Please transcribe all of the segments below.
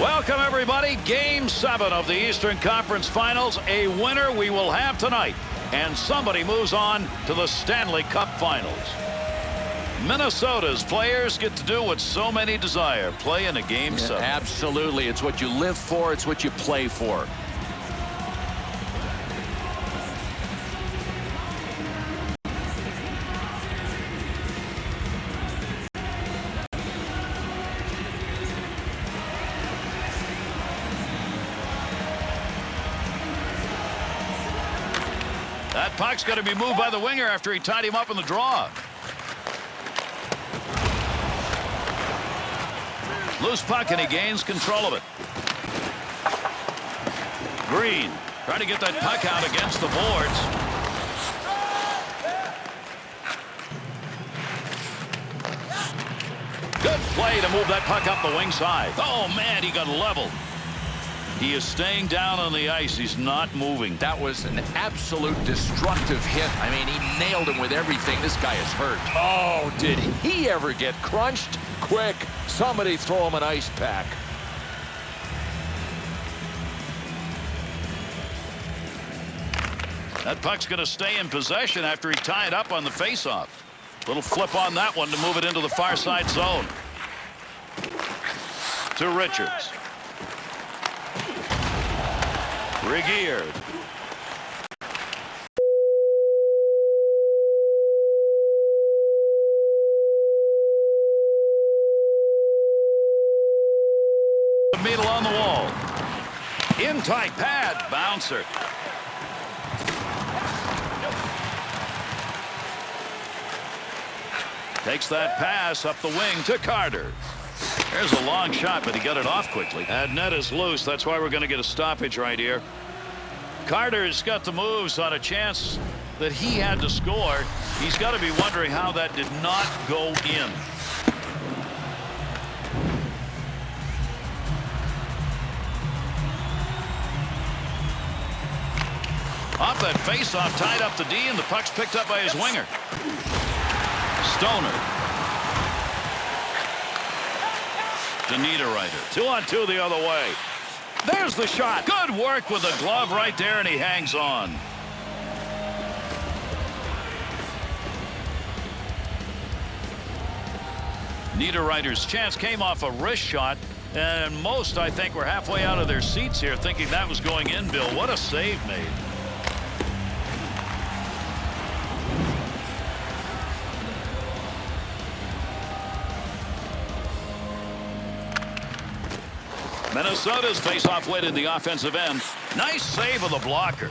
Welcome, everybody. Game 7 of the Eastern Conference Finals. A winner we will have tonight, and somebody moves on to the Stanley Cup Finals. Minnesota's players get to do what so many desire, play in a Game 7. Absolutely. It's what you live for. It's what you play for. That puck's going to be moved by the winger after he tied him up in the draw. Loose puck, and he gains control of it. Green trying to get that puck out against the boards. Good play to move that puck up the wing side. Oh, man, he got leveled. He is staying down on the ice. He's not moving. That was an absolute destructive hit. I mean, he nailed him with everything. This guy is hurt. Oh, did he ever get crunched? Quick, somebody throw him an ice pack. That puck's going to stay in possession after he tied up on the faceoff. Little flip on that one to move it into the far side zone. To Richards. Regeared. Middle on the wall. In tight pad. Bouncer. Takes that pass up the wing to Carter. There's a long shot, but he got it off quickly. That net is loose. That's why we're going to get a stoppage right here. Carter's got the moves on a chance that he had to score. He's got to be wondering how that did not go in. Off that faceoff, tied up the D, and the puck's picked up by his winger. Stoner. Niederreiter. 2-on-2 the other way. There's the shot. Good work with the glove right there, and he hangs on. Niederreiter's chance came off a wrist shot, and most, I think, were halfway out of their seats here thinking that was going in, Bill. What a save made. Minnesota's face-off win in the offensive end. Nice save of the blocker.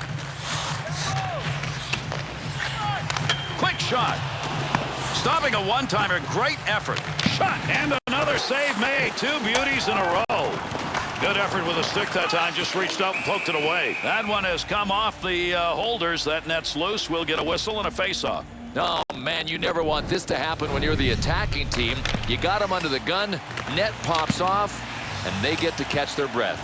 Quick shot. Stopping a one-timer. Great effort. Shot. And another save made. Two beauties in a row. Good effort with a stick that time. Just reached out and poked it away. That one has come off the holders. That net's loose. We'll get a whistle and a face-off. Oh, man, you never want this to happen when you're the attacking team. You got him under the gun. Net pops off, and they get to catch their breath.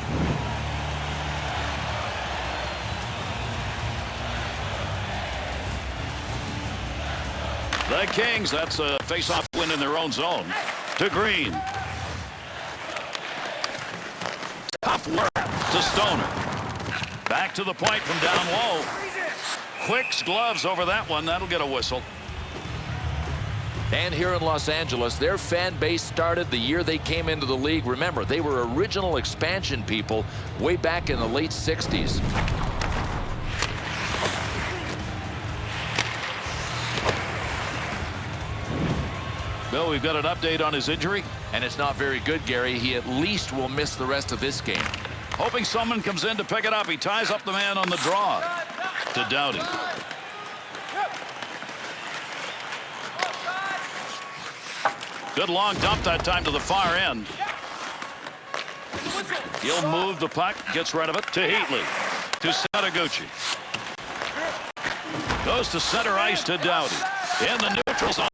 The Kings, that's a face-off win in their own zone. To Green. Tough work to Stoner. Back to the point from down low. Quick's gloves over that one. That'll get a whistle. And here in Los Angeles, their fan base started the year they came into the league. Remember, they were original expansion people way back in the late 60s. Bill, we've got an update on his injury. And it's not very good, Gary. He at least will miss the rest of this game. Hoping someone comes in to pick it up. He ties up the man on the draw. To Doughty. Good long dump that time to the far end. He'll move the puck, gets rid of it to Heatley. To Sataguchi. Goes to center ice to Doughty. In the neutral zone.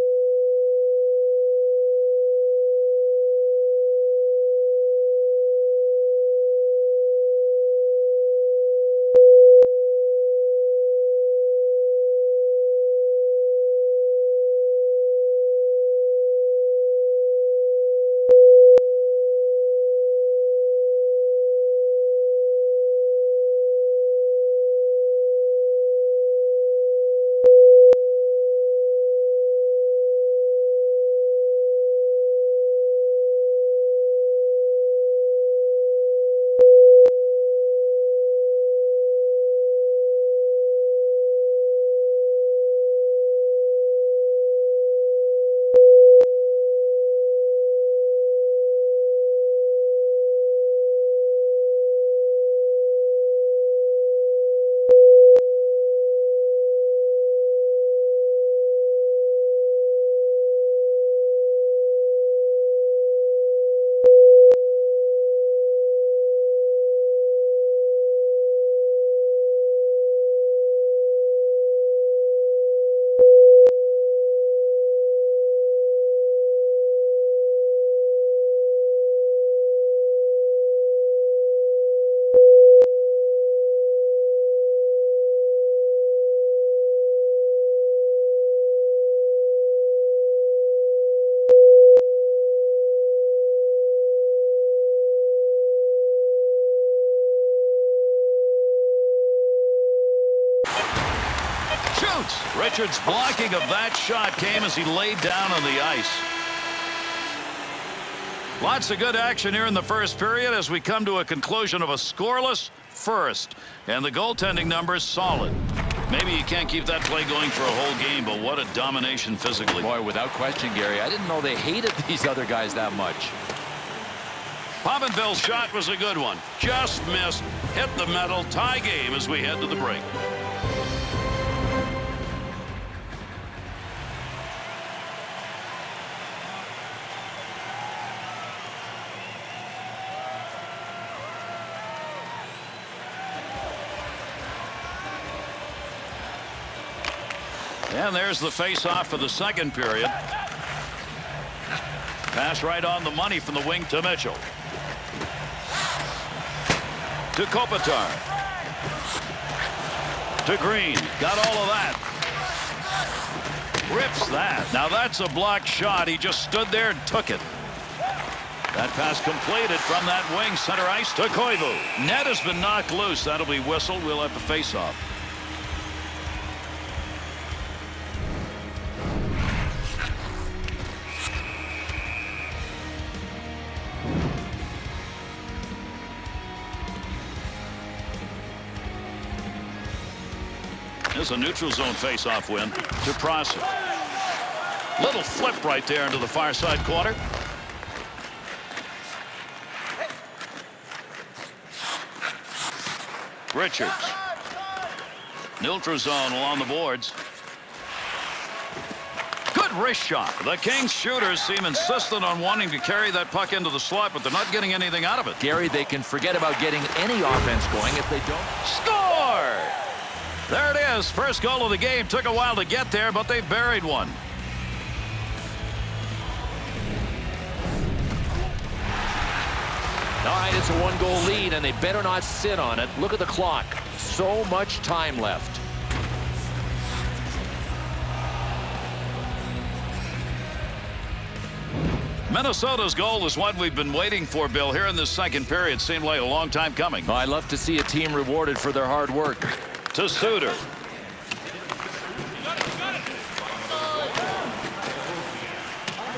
Richards' blocking of that shot came as he laid down on the ice. Lots of good action here in the first period as we come to a conclusion of a scoreless first. And the goaltending numbers solid. Maybe you can't keep that play going for a whole game, but what a domination physically. Boy, without question, Gary, I didn't know they hated these other guys that much. Pominville's shot was a good one. Just missed. Hit the metal. Tie game as we head to the break. And there's the face-off for the second period. Pass right on the money from the wing to Mitchell. To Kopitar. To Green. Got all of that. Rips that. Now that's a blocked shot. He just stood there and took it. That pass completed from that wing center ice to Koivu. Net has been knocked loose. That'll be whistled. We'll have the face-off. There's a neutral zone face-off win to Prosser. Little flip right there into the far side corner. Richards. Neutral zone along the boards. Good wrist shot. The Kings shooters seem insistent on wanting to carry that puck into the slot, but they're not getting anything out of it. Gary, they can forget about getting any offense going if they don't. Score! There it is. First goal of the game. Took a while to get there, but they buried one. All right, it's a one-goal lead, and they better not sit on it. Look at the clock. So much time left. Minnesota's goal is what we've been waiting for, Bill, here in this second period. Seemed like a long time coming. I'd love to see a team rewarded for their hard work. To Suter.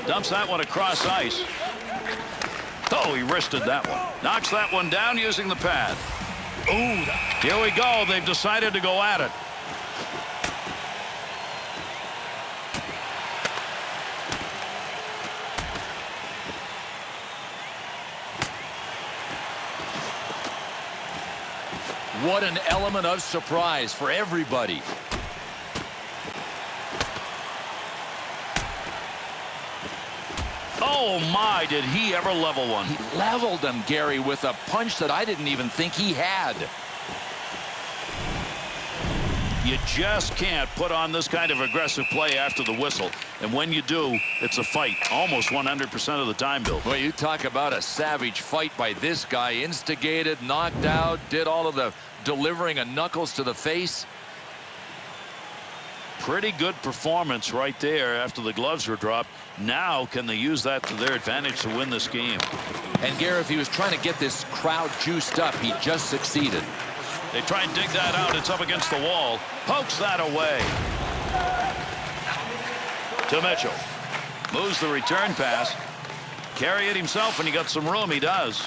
Dumps that one across ice. Oh, he wristed that one. Knocks that one down using the pad. Ooh, here we go. They've decided to go at it. What an element of surprise for everybody. Oh, my, did he ever level one. He leveled him, Gary, with a punch that I didn't even think he had. You just can't put on this kind of aggressive play after the whistle. And when you do, it's a fight almost 100% of the time, Bill. Well, you talk about a savage fight by this guy. Instigated, knocked out, did all of the delivering of knuckles to the face. Pretty good performance right there after the gloves were dropped. Now can they use that to their advantage to win this game? And Gary, if he was trying to get this crowd juiced up, he just succeeded. They try and dig that out. It's up against the wall. Pokes that away. To Mitchell. Moves the return pass. Carry it himself when he got some room. He does.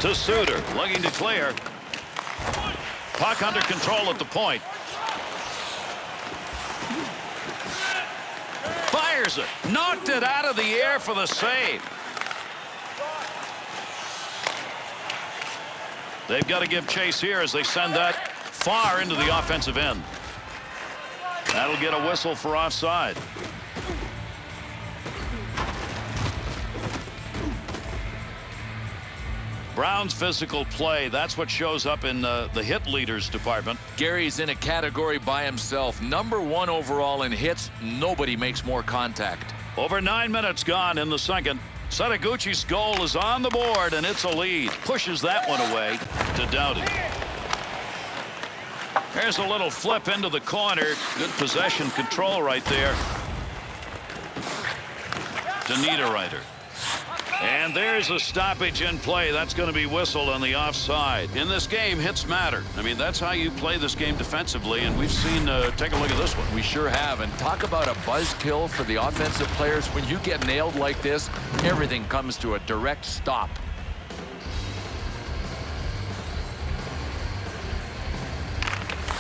To Suter. Looking to clear. Puck under control at the point. Fires it. Knocked it out of the air for the save. They've got to give chase here as they send that far into the offensive end. That'll get a whistle for offside. Brown's physical play, that's what shows up in the hit leaders department. Gary's in a category by himself. #1 overall in hits. Nobody makes more contact. Over 9 minutes gone in the second. Setaguchi's goal is on the board, and it's a lead. Pushes that one away to Doughty. There's a little flip into the corner. Good possession control right there to Niederreiter. And there's a stoppage in play. That's going to be whistled on the offside. In this game, hits matter. I mean, that's how you play this game defensively, and we've seen, take a look at this one. We sure have. And talk about a buzzkill for the offensive players. When you get nailed like this, everything comes to a direct stop.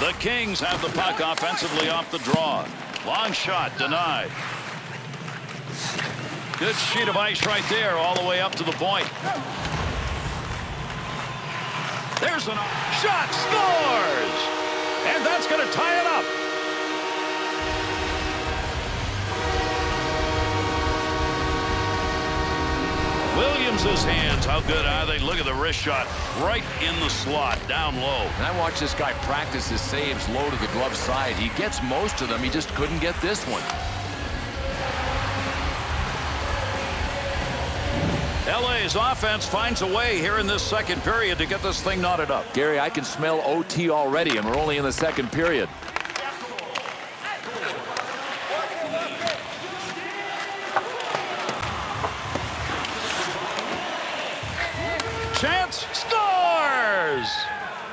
The Kings have the puck offensively off the draw. Long shot denied. Good sheet of ice right there all the way up to the point. There's a shot, scores! And that's going to tie it up. Williams' hands, how good are they? Look at the wrist shot right in the slot, down low. And I watched this guy practice his saves low to the glove side. He gets most of them. He just couldn't get this one. LA's offense finds a way here in this second period to get this thing knotted up. Gary, I can smell OT already, and we're only in the second period. Chance, scores!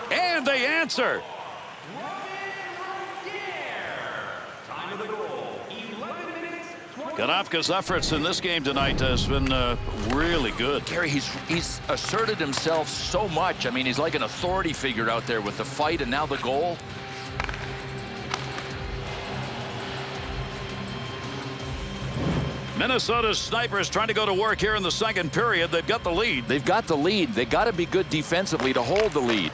And they answer. Konopka's efforts in this game tonight has been really good. Gary, he's asserted himself so much. I mean, he's like an authority figure out there with the fight and now the goal. Minnesota's snipers trying to go to work here in the second period. They've got the lead. They've got the lead. They got to be good defensively to hold the lead.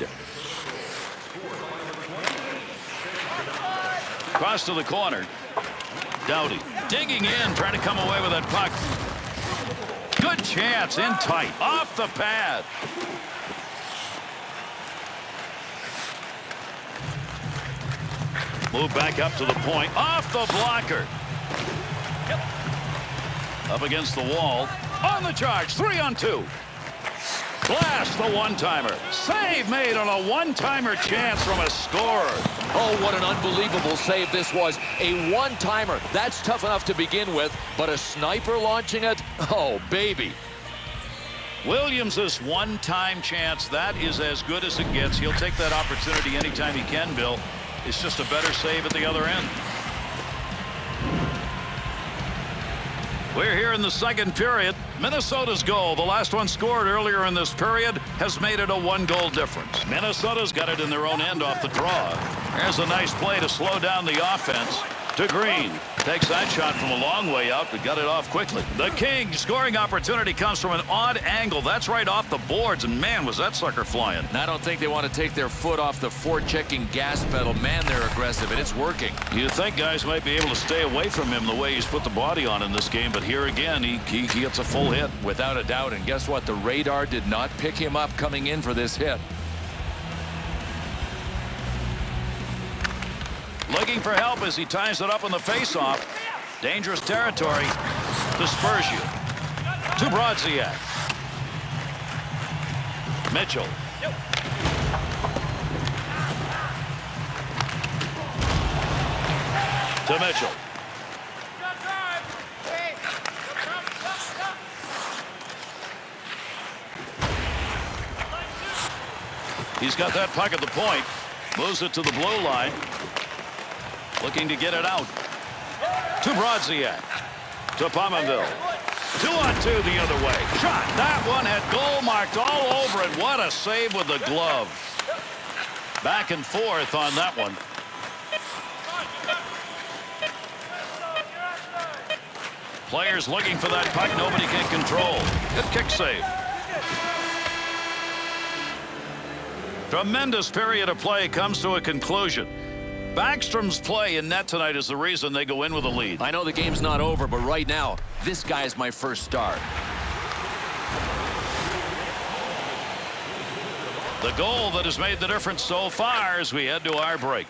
Cross to the corner. Doughty digging in, trying to come away with that puck. Good chance, in tight, off the pad. Move back up to the point, off the blocker. Up against the wall, on the charge, 3-on-2. Blast the one-timer. Save made on a one-timer chance from a scorer. Oh, what an unbelievable save this was. A one-timer. That's tough enough to begin with, but a sniper launching it? Oh, baby. Williams' one-time chance, that is as good as it gets. He'll take that opportunity anytime he can, Bill. It's just a better save at the other end. We're here in the second period. Minnesota's goal, the last one scored earlier in this period, has made it a one-goal difference. Minnesota's got it in their own end off the draw. There's a nice play to slow down the offense. To Green. Takes that shot from a long way out, but got it off quickly. The Kings scoring opportunity comes from an odd angle. That's right off the boards, and man, was that sucker flying. And I don't think they want to take their foot off the forechecking gas pedal. Man, they're aggressive, and it's working. You'd think guys might be able to stay away from him the way he's put the body on in this game, but here again, he gets a full hit. Without a doubt, and guess what? The radar did not pick him up coming in for this hit. Looking for help as he ties it up in the faceoff. Dangerous territory to Spurgeon. To Brodziak. Mitchell. To Mitchell. He's got that puck at the point. Moves it to the blue line. Looking to get it out. To Brodziak. To Pominville. 2-on-2 the other way. Shot. That one had goal marked all over it. What a save with the glove. Back and forth on that one. Players looking for that puck. Nobody can control. Good kick save. Tremendous period of play comes to a conclusion. Backstrom's play in net tonight is the reason they go in with a lead. I know the game's not over, but right now, this guy is my first start. The goal that has made the difference so far as we head to our break.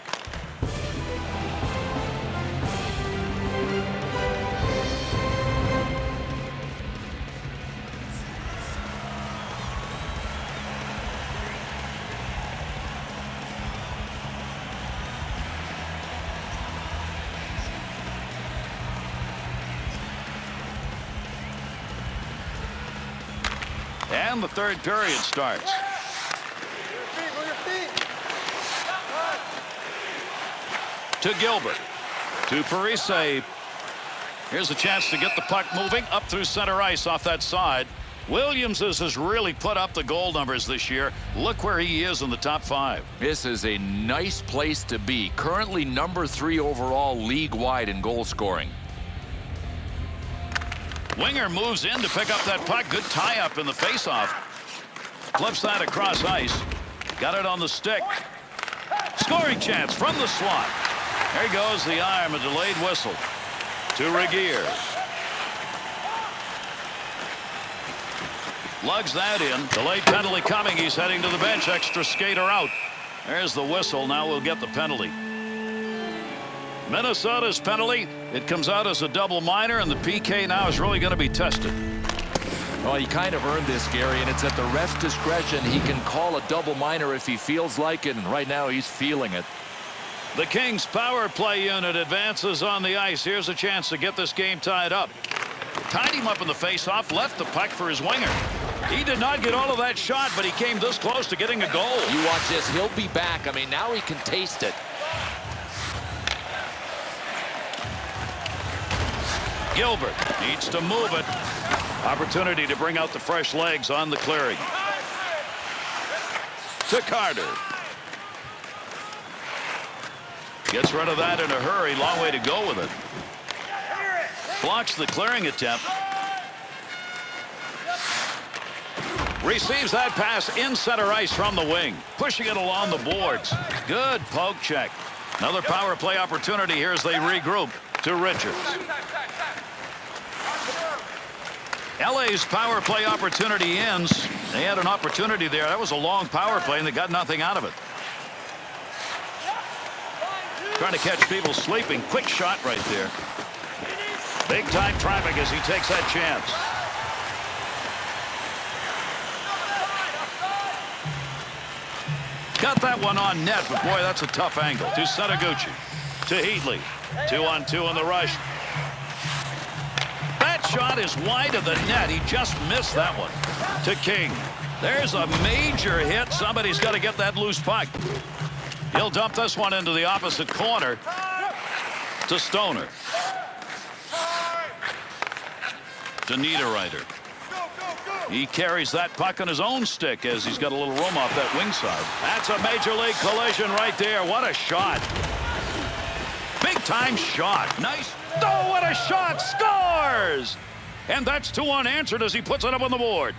And the third period starts. To Gilbert. To Parise. Here's a chance to get the puck moving up through center ice off that side. Williams has really put up the goal numbers this year. Look where he is in the top 5. This is a nice place to be. Currently number 3 overall league-wide in goal scoring. Winger moves in to pick up that puck. Good tie-up in the face-off. Flips that across ice. Got it on the stick. Scoring chance from the slot. There goes the arm, a delayed whistle to Regier. Lugs that in. Delayed penalty coming. He's heading to the bench. Extra skater out. There's the whistle. Now we'll get the penalty. Minnesota's penalty. It comes out as a double minor, and the PK now is really going to be tested. Well, he kind of earned this, Gary, and it's at the ref's discretion. He can call a double minor if he feels like it, and right now he's feeling it. The Kings power play unit advances on the ice. Here's a chance to get this game tied up. Tied him up in the face-off, left the puck for his winger. He did not get all of that shot, but he came this close to getting a goal. You watch this. He'll be back. I mean, now he can taste it. Gilbert needs to move it. Opportunity to bring out the fresh legs on the clearing. To Carter. Gets rid of that in a hurry. Long way to go with it. Blocks the clearing attempt. Receives that pass in center ice from the wing. Pushing it along the boards. Good poke check. Another power play opportunity here as they regroup to Richards. LA's power play opportunity ends. They had an opportunity there. That was a long power play, and they got nothing out of it. Trying to catch people sleeping. Quick shot right there. Big time traffic as he takes that chance. Got that one on net, but boy, that's a tough angle. To Setaguchi. To Heatley. 2-on-2 in the rush. That shot is wide of the net. He just missed that one. To King. There's a major hit. Somebody's got to get that loose puck. He'll dump this one into the opposite corner. To Stoner. To Niederreiter. He carries that puck on his own stick as he's got a little room off that wing side. That's a major league collision right there. What a shot. Big time shot. Nice. Oh, what a shot. Scores. And that's 2 unanswered as he puts it up on the board.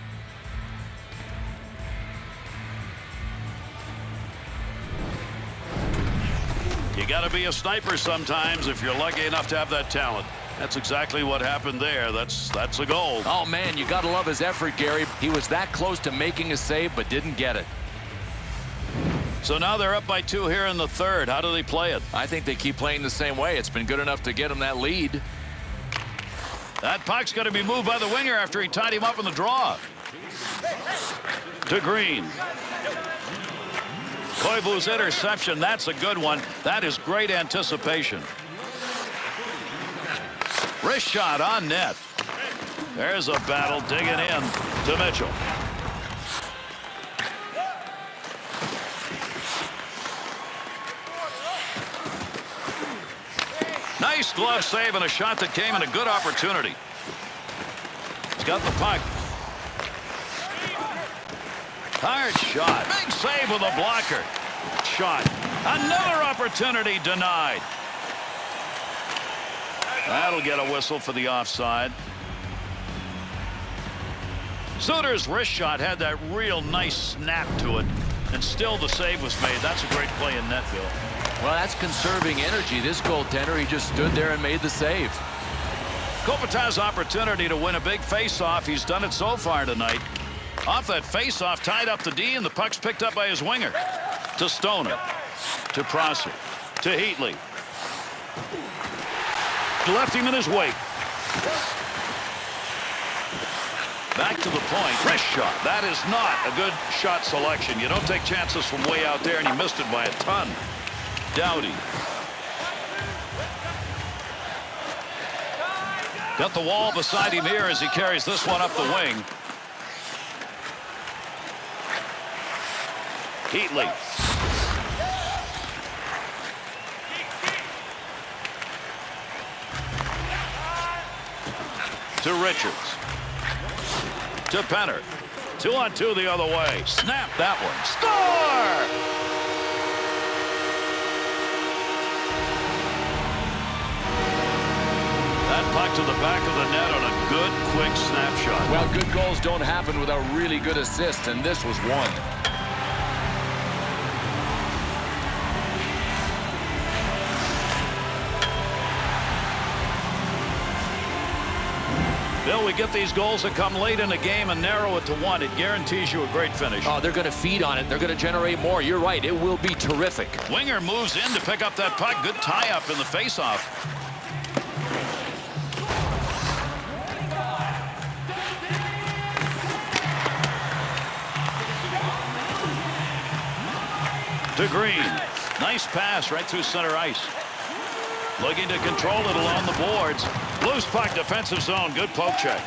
You got to be a sniper sometimes if you're lucky enough to have that talent. That's exactly what happened there. That's a goal. Oh, man, you got to love his effort, Gary. He was that close to making a save, but didn't get it. So now they're up by 2 here in the third. How do they play it? I think they keep playing the same way. It's been good enough to get them that lead. That puck's going to be moved by the winger after he tied him up in the draw. To Green. Koivu's interception. That's a good one. That is great anticipation. Wrist shot on net. There's a battle digging in to Mitchell. Nice glove save and a shot that came in a good opportunity. He's got the puck. Hard shot. Big save with a blocker. Shot. Another opportunity denied. That'll get a whistle for the offside. Suter's wrist shot had that real nice snap to it, and still the save was made. That's a great play in net, Bill. Well, that's conserving energy. This goaltender, he just stood there and made the save. Kopitar's opportunity to win a big face-off. He's done it so far tonight. Off that face-off, tied up the D, and the puck's picked up by his winger. To Stoner. To Prosser. To Heatley. Left him in his wake. Back to the point. Wrist shot. That is not a good shot selection. You don't take chances from way out there, and he missed it by a ton. Doughty. Got the wall beside him here as he carries this one up the wing. Heatley. To Richards. To Penner. 2-on-2 the other way. Snap that one. Score! That puck to the back of the net on a good, quick snapshot. Well, good goals don't happen without really good assists, and this was one. Bill, we get these goals that come late in the game and narrow it to 1. It guarantees you a great finish. Oh, they're going to feed on it. They're going to generate more. You're right. It will be terrific. Winger moves in to pick up that puck. Good tie-up in the faceoff. To Green. Nice pass right through center ice. Looking to control it along the boards. Loose puck, defensive zone. Good poke check.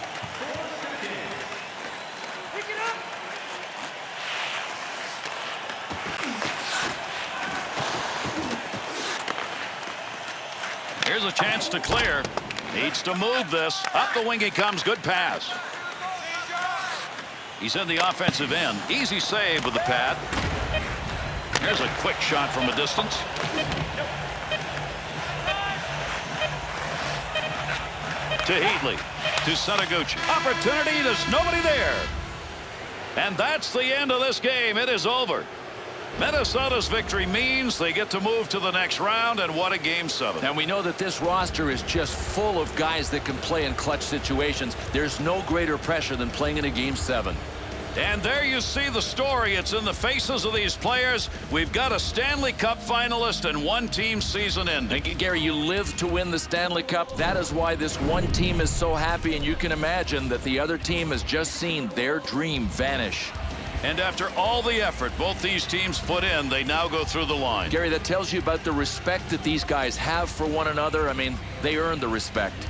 Here's a chance to clear. Needs to move this. Up the wing he comes. Good pass. He's in the offensive end. Easy save with the pad. Here's a quick shot from a distance. To Heatley. To Setaguchi. Opportunity. There's nobody there. And that's the end of this game. It is over. Minnesota's victory means they get to move to the next round, and what a Game 7. And we know that this roster is just full of guys that can play in clutch situations. There's no greater pressure than playing in a Game 7. And there you see the story. It's in the faces of these players. We've got a Stanley Cup finalist and one team season ending. Gary, you live to win the Stanley Cup. That is why this one team is so happy, and you can imagine that the other team has just seen their dream vanish. And after all the effort both these teams put in, they now go through the line. Gary, that tells you about the respect that these guys have for one another. I mean, they earned the respect.